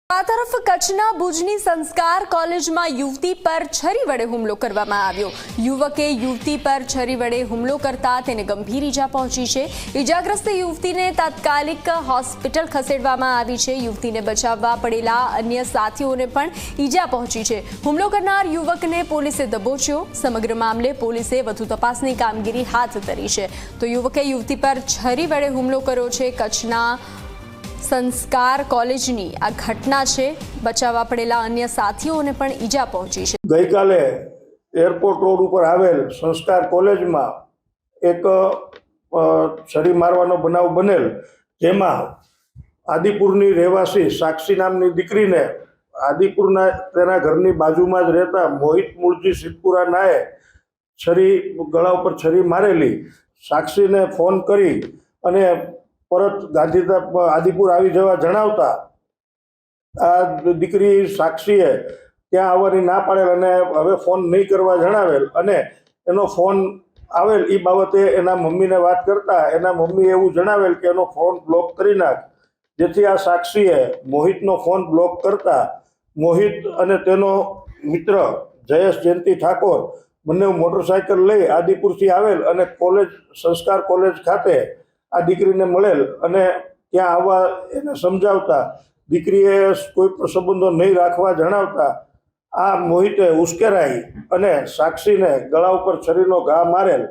આ તરફ કચ્છના ભુજની સંસ્કાર કોલેજમાં યુવતી પર છરી વડે હુમલો કરવામાં આવ્યો। યુવકે યુવતી પર છરી વડે હુમલો કરતા તેને ગંભીર ઈજા પહોંચી છે। ઈજાગ્રસ્ત યુવતીને તાત્કાલિક હોસ્પિટલ ખસેડવામાં આવી છે। યુવતીને બચાવવા પડેલા અન્ય સાથીઓને પણ ઈજા પહોંચી છે। હુમલો કરનાર યુવકને પોલીસે દબોચ્યો। સમગ્ર મામલે પોલીસે વધુ તપાસની કામગીરી હાથ ધરી છે। તો યુવકે યુવતી પર છરી વડે હુમલો કર્યો છે। કચ્છના સંસ્કાર કોલેજની આ ઘટના છે। બચાવવા પડેલા અન્ય સાથીઓને પણ ઈજા પહોંચી છે। ગઈકાલે એરપોર્ટ રોડ ઉપર આવેલ સંસ્કાર કોલેજમાં એક છરી મારવાનો બનાવ બનેલ, જેમાં આદિપુરની રહેવાસી સાક્ષી નામની દીકરીને આદિપુરના તેના ઘરની બાજુમાં જ રહેતા મોહિત મૂળજી સિદ્ધપુરા નાએ છરી ગળા ઉપર છરી મારેલી। સાક્ષીને ફોન કરી અને પરત ગાંધીધામ આદિપુર આવી જવા જણાવતા આ દીકરી સાક્ષીએ ત્યાં આવવાની ના પાડેલ અને હવે ફોન નહીં કરવા જણાવેલ અને એનો ફોન આવેલ એ બાબતે એના મમ્મીને વાત કરતા એના મમ્મીએ એવું જણાવેલ કે એનો ફોન બ્લોક કરી નાખ, જેથી આ સાક્ષીએ મોહિતનો ફોન બ્લોક કરતા મોહિત અને તેનો મિત્ર જયેશ જયંતિ ઠાકોર બંને મોટરસાયકલ લઈ આદિપુરથી આવેલ અને સંસ્કાર કોલેજ ખાતે આ દીકરીને મળેલ અને ત્યાં આવવા એને સમજાવતા દીકરીએ કોઈ પણ સંબંધો નહીં રાખવા જણાવતા આ મોહિતે ઉશ્કેરાઈ અને સાક્ષીને ગળા ઉપર છરીનો ઘા મારેલ